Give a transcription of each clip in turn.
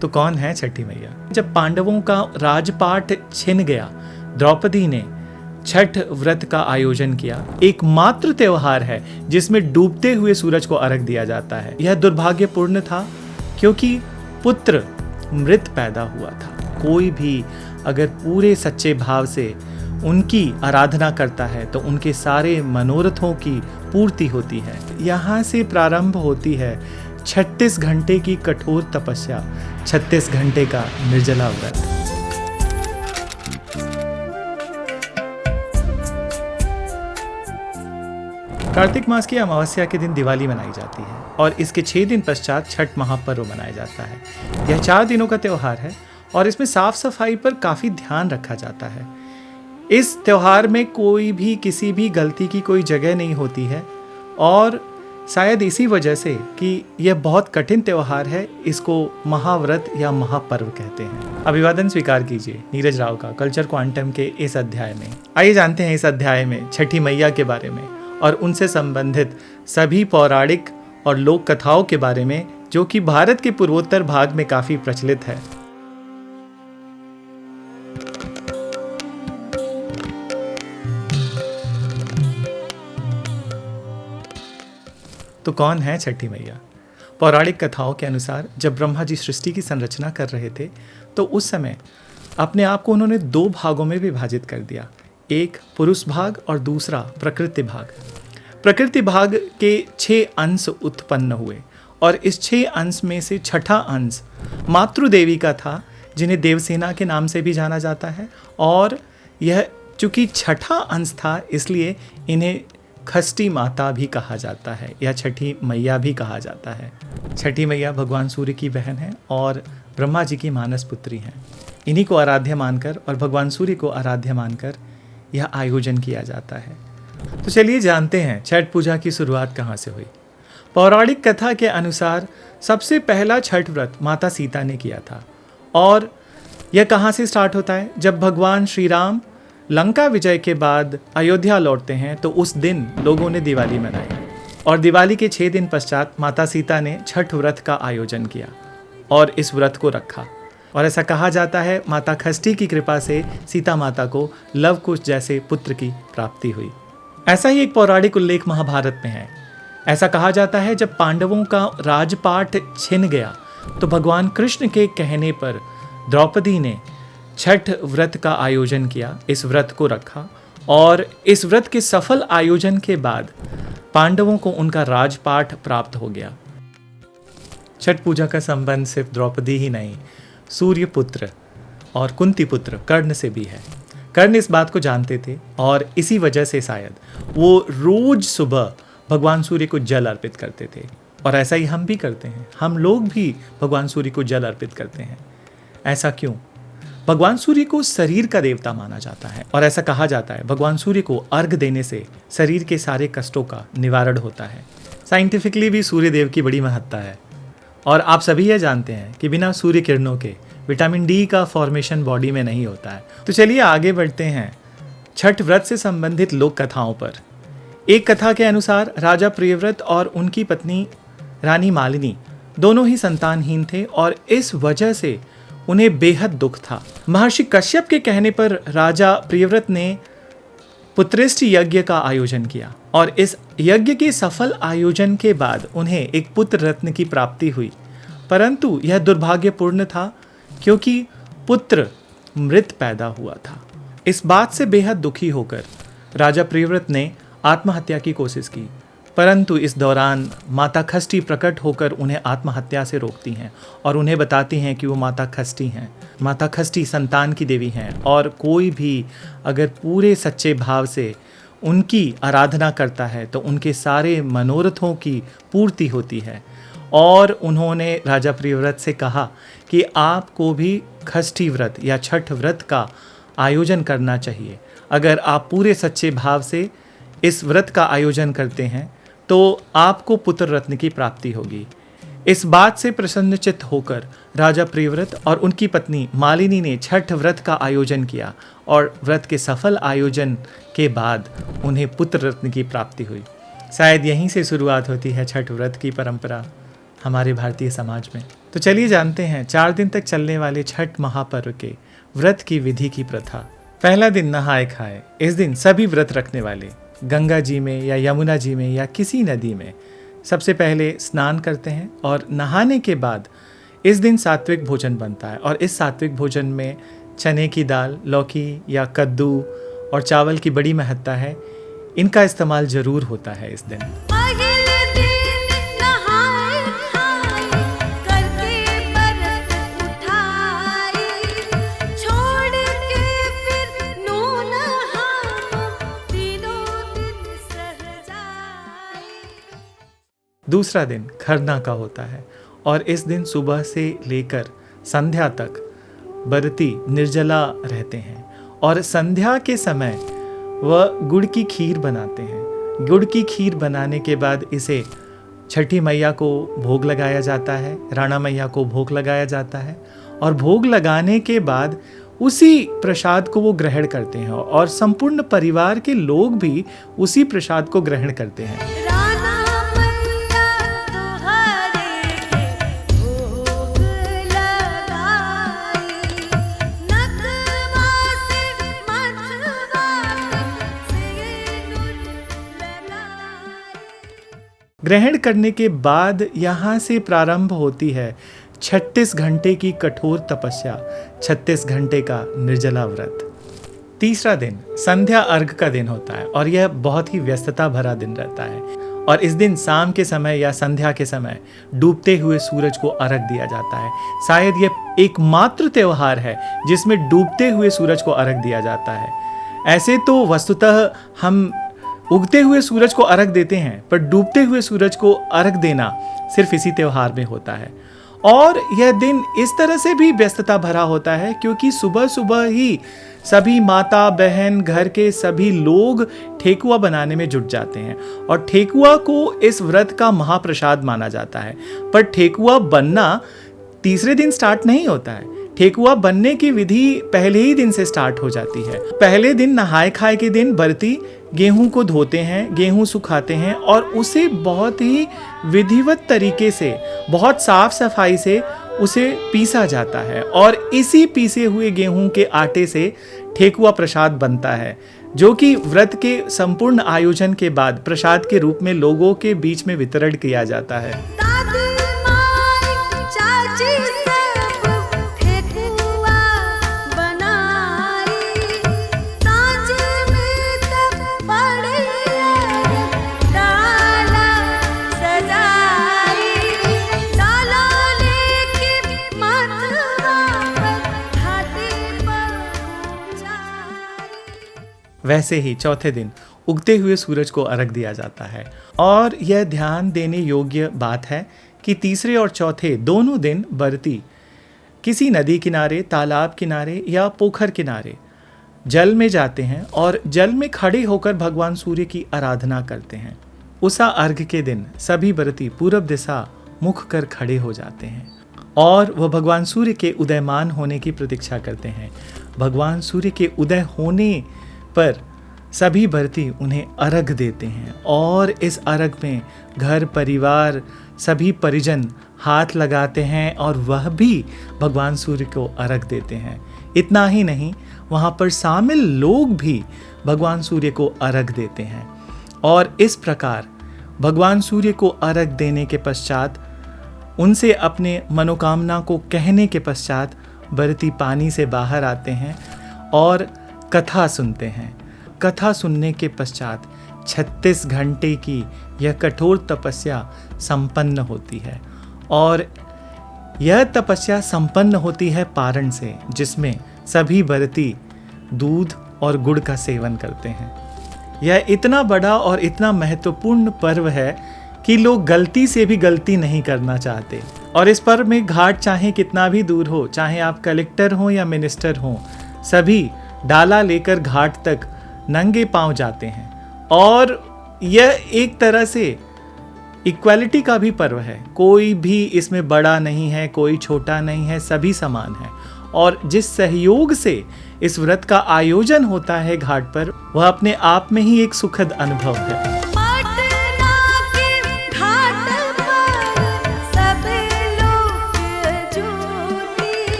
तो कौन है छठी मैया? जब पांडवों का राजपाट छिन गया, द्रौपदी ने छठ व्रत का आयोजन किया। एकमात्र त्योहार है जिसमें डूबते हुए सूरज को अर्घ दिया जाता है। यह दुर्भाग्यपूर्ण था क्योंकि पुत्र मृत पैदा हुआ था। कोई भी अगर पूरे सच्चे भाव से उनकी आराधना करता है तो उनके सारे मनोरथों की पूर्ति होती है। यहाँ से प्रारंभ होती है 36 घंटे की कठोर तपस्या, 36 घंटे का निर्जला व्रत। कार्तिक मास की अमावस्या के दिन दिवाली मनाई जाती है और इसके 6 दिन पश्चात छठ महापर्व मनाया जाता है। यह 4 दिनों का त्यौहार है और इसमें साफ सफाई पर काफ़ी ध्यान रखा जाता है। इस त्यौहार में कोई भी किसी भी गलती की कोई जगह नहीं होती है और शायद इसी वजह से कि यह बहुत कठिन त्यौहार है, इसको महाव्रत या महापर्व कहते हैं। अभिवादन स्वीकार कीजिए नीरज राव का कल्चर क्वांटम के इस अध्याय में। आइए जानते हैं इस अध्याय में छठी मैया के बारे में और उनसे संबंधित सभी पौराणिक और लोक कथाओं के बारे में, जो कि भारत के पूर्वोत्तर भाग में काफी प्रचलित है। तो कौन है छठी मैया? पौराणिक कथाओं के अनुसार जब ब्रह्मा जी सृष्टि की संरचना कर रहे थे तो उस समय अपने आप को उन्होंने 2 भागों में विभाजित कर दिया, एक पुरुष भाग और दूसरा प्रकृति भाग। प्रकृति भाग के 6 अंश उत्पन्न हुए और इस 6 अंश में से छठा अंश मातृदेवी का था, जिन्हें देवसेना के नाम से भी जाना जाता है। और यह चूंकि छठा अंश था इसलिए इन्हें खष्टी माता भी कहा जाता है या छठी मैया भी कहा जाता है। छठी मैया भगवान सूर्य की बहन है और ब्रह्मा जी की मानस पुत्री हैं। इन्हीं को आराध्य मानकर और भगवान सूर्य को आराध्य मानकर यह आयोजन किया जाता है। तो चलिए जानते हैं छठ पूजा की शुरुआत कहाँ से हुई। पौराणिक कथा के अनुसार सबसे पहला छठ व्रत माता सीता ने किया था और यह कहाँ से स्टार्ट होता है? जब भगवान श्री राम लंका विजय के बाद अयोध्या लौटते हैं तो उस दिन लोगों ने दिवाली मनाई और दिवाली के 6 दिन पश्चात माता सीता ने छठ व्रत का आयोजन किया और इस व्रत को रखा। और ऐसा कहा जाता है माता खष्टी की कृपा से सीता माता को लव कुश जैसे पुत्र की प्राप्ति हुई। ऐसा ही एक पौराणिक उल्लेख महाभारत में है। ऐसा कहा जाता है जब पांडवों का राजपाट छिन गया तो भगवान कृष्ण के कहने पर द्रौपदी ने छठ व्रत का आयोजन किया, इस व्रत को रखा और इस व्रत के सफल आयोजन के बाद पांडवों को उनका राजपाट प्राप्त हो गया। छठ पूजा का संबंध सिर्फ द्रौपदी ही नहीं, सूर्य पुत्र और कुंती पुत्र कर्ण से भी है। कर्ण इस बात को जानते थे और इसी वजह से शायद वो रोज सुबह भगवान सूर्य को जल अर्पित करते थे और ऐसा ही हम भी करते हैं। हम लोग भी भगवान सूर्य को जल अर्पित करते हैं। ऐसा क्यों? भगवान सूर्य को शरीर का देवता माना जाता है और ऐसा कहा जाता है भगवान सूर्य को अर्घ देने से शरीर के सारे कष्टों का निवारण होता है। साइंटिफिकली भी सूर्य देव की बड़ी महत्ता है और आप सभी यह जानते हैं कि बिना सूर्य किरणों के विटामिन डी का फॉर्मेशन बॉडी में नहीं होता है। तो चलिए आगे बढ़ते हैं छठ व्रत से संबंधित लोक कथाओं पर। एक कथा के अनुसार राजा प्रियव्रत और उनकी पत्नी रानी मालिनी दोनों ही संतानहीन थे और इस वजह से उन्हें बेहद दुख था। महर्षि कश्यप के कहने पर राजा प्रियव्रत ने पुत्रेष्टि यज्ञ का आयोजन किया और इस यज्ञ के सफल आयोजन के बाद उन्हें एक पुत्र रत्न की प्राप्ति हुई, परंतु यह दुर्भाग्यपूर्ण था क्योंकि पुत्र मृत पैदा हुआ था। इस बात से बेहद दुखी होकर राजा प्रियव्रत ने आत्महत्या की कोशिश की, परंतु इस दौरान माता खष्टी प्रकट होकर उन्हें आत्महत्या से रोकती हैं और उन्हें बताती हैं कि वो माता खष्टी हैं। माता खष्टी संतान की देवी हैं और कोई भी अगर पूरे सच्चे भाव से उनकी आराधना करता है तो उनके सारे मनोरथों की पूर्ति होती है। और उन्होंने राजा प्रियव्रत से कहा कि आपको भी खष्टी व्रत या छठ व्रत का आयोजन करना चाहिए। अगर आप पूरे सच्चे भाव से इस व्रत का आयोजन करते हैं तो आपको पुत्र रत्न की प्राप्ति होगी। इस बात से प्रसन्नचित्त होकर राजा प्रियव्रत और उनकी पत्नी मालिनी ने छठ व्रत का आयोजन किया और व्रत के सफल आयोजन के बाद उन्हें पुत्र रत्न की प्राप्ति हुई। शायद यहीं से शुरुआत होती है छठ व्रत की परंपरा हमारे भारतीय समाज में। तो चलिए जानते हैं 4 दिन तक चलने वाले छठ महापर्व के व्रत की विधि की प्रथा। पहला दिन नहाए खाए। इस दिन सभी व्रत रखने वाले गंगा जी में या यमुना जी में या किसी नदी में सबसे पहले स्नान करते हैं और नहाने के बाद इस दिन सात्विक भोजन बनता है और इस सात्विक भोजन में चने की दाल, लौकी या कद्दू और चावल की बड़ी महत्ता है। इनका इस्तेमाल ज़रूर होता है इस दिन। दूसरा दिन खरना का होता है और इस दिन सुबह से लेकर संध्या तक व्रती निर्जला रहते हैं और संध्या के समय वह गुड़ की खीर बनाते हैं। गुड़ की खीर बनाने के बाद इसे छठी मैया को भोग लगाया जाता है, राणा मैया को भोग लगाया जाता है और भोग लगाने के बाद उसी प्रसाद को वो ग्रहण करते हैं और संपूर्ण परिवार के लोग भी उसी प्रसाद को ग्रहण करते हैं। ग्रहण करने के बाद यहाँ से प्रारंभ होती है 36 घंटे की कठोर तपस्या, 36 घंटे का निर्जला व्रत। तीसरा दिन संध्या अर्घ का दिन होता है और यह बहुत ही व्यस्तता भरा दिन रहता है और इस दिन शाम के समय या संध्या के समय डूबते हुए सूरज को अर्घ दिया जाता है। शायद यह एकमात्र त्योहार है जिसमें डूबते हुए सूरज को अर्घ दिया जाता है। ऐसे तो वस्तुतः हम उगते हुए सूरज को अर्घ देते हैं, पर डूबते हुए सूरज को अर्घ देना सिर्फ इसी त्योहार में होता है। और यह दिन इस तरह से भी व्यस्तता भरा होता है क्योंकि सुबह सुबह ही सभी माता बहन घर के सभी लोग ठेकुआ बनाने में जुट जाते हैं और ठेकुआ को इस व्रत का महाप्रसाद माना जाता है। पर ठेकुआ बनना तीसरे दिन स्टार्ट नहीं होता है। ठेकुआ बनने की विधि पहले ही दिन से स्टार्ट हो जाती है। पहले दिन नहाए खाए के दिन व्रती गेहूं को धोते हैं, गेहूं सुखाते हैं और उसे बहुत ही विधिवत तरीके से, बहुत साफ सफाई से उसे पीसा जाता है और इसी पीसे हुए गेहूं के आटे से ठेकुआ प्रसाद बनता है, जो कि व्रत के संपूर्ण आयोजन के बाद प्रसाद के रूप में लोगों के बीच में वितरण किया जाता है। वैसे ही चौथे दिन उगते हुए सूरज को अर्घ दिया जाता है और यह ध्यान देने योग्य बात है कि तीसरे और चौथे दोनों दिन व्रती किसी नदी किनारे, तालाब किनारे या पोखर किनारे जल में जाते हैं और जल में खड़े होकर भगवान सूर्य की आराधना करते हैं। उषा अर्घ के दिन सभी व्रती पूरब दिशा मुख कर खड़े हो जाते हैं और वह भगवान सूर्य के उदयमान होने की प्रतीक्षा करते हैं। भगवान सूर्य के उदय होने पर सभी व्रती उन्हें अर्घ देते हैं और इस अर्घ में घर परिवार सभी परिजन हाथ लगाते हैं और वह भी भगवान सूर्य को अर्घ देते हैं। इतना ही नहीं, वहाँ पर शामिल लोग भी भगवान सूर्य को अर्घ देते हैं और इस प्रकार भगवान सूर्य को अर्घ देने के पश्चात उनसे अपने मनोकामना को कहने के पश्चात व्रती पानी से बाहर आते हैं और कथा सुनते हैं। कथा सुनने के पश्चात 36 घंटे की यह कठोर तपस्या संपन्न होती है और यह तपस्या संपन्न होती है पारण से, जिसमें सभी व्रती दूध और गुड़ का सेवन करते हैं। यह इतना बड़ा और इतना महत्वपूर्ण पर्व है कि लोग गलती से भी गलती नहीं करना चाहते और इस पर्व में घाट चाहे कितना भी दूर हो, चाहे आप कलेक्टर हो या मिनिस्टर हो, सभी डाला लेकर घाट तक नंगे पांव जाते हैं और यह एक तरह से इक्वालिटी का भी पर्व है। कोई भी इसमें बड़ा नहीं है, कोई छोटा नहीं है, सभी समान है और जिस सहयोग से इस व्रत का आयोजन होता है घाट पर, वह अपने आप में ही एक सुखद अनुभव है।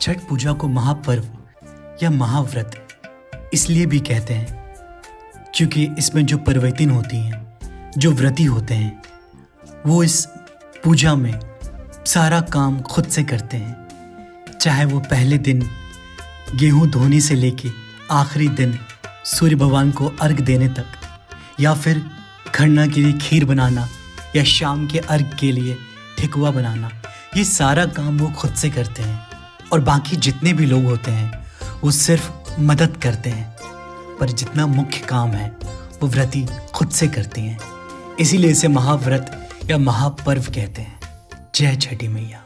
छठ पूजा को महापर्व या महाव्रत इसलिए भी कहते हैं क्योंकि इसमें जो परवैतिन होती हैं, जो व्रती होते हैं, वो इस पूजा में सारा काम खुद से करते हैं। चाहे वो पहले दिन गेहूं धोने से लेके आखिरी दिन सूर्य भगवान को अर्घ देने तक, या फिर खरना के लिए खीर बनाना, या शाम के अर्घ के लिए ठेकुआ बनाना, ये सारा काम वो खुद से करते हैं। और बाकी जितने भी लोग होते हैं वो सिर्फ मदद करते हैं, पर जितना मुख्य काम है वो व्रती खुद से करते हैं। इसीलिए इसे महाव्रत या महापर्व कहते हैं। जय छठी मैया।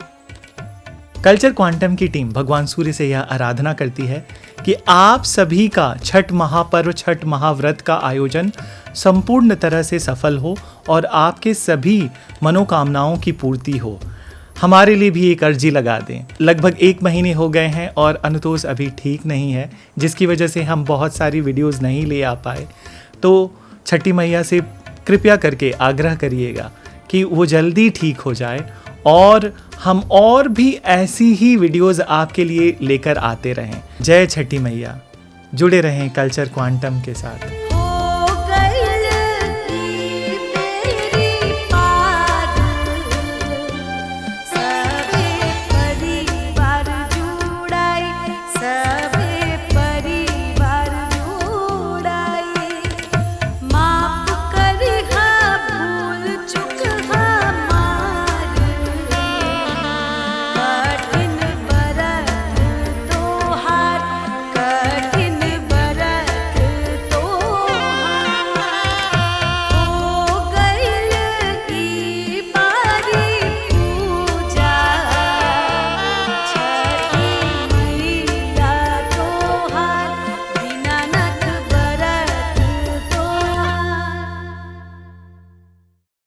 कल्चर क्वांटम की टीम भगवान सूर्य से यह आराधना करती है कि आप सभी का छठ महापर्व, छठ महाव्रत का आयोजन संपूर्ण तरह से सफल हो और आपके सभी मनोकामनाओं की पूर्ति हो। हमारे लिए भी एक अर्जी लगा दें। लगभग 1 महीने हो गए हैं और अनुतोष अभी ठीक नहीं है, जिसकी वजह से हम बहुत सारी वीडियोस नहीं ले आ पाए। तो छठी मैया से कृपया करके आग्रह करिएगा कि वो जल्दी ठीक हो जाए और हम और भी ऐसी ही वीडियोस आपके लिए लेकर आते रहें। जय छठी मैया। जुड़े रहें कल्चर क्वांटम के साथ।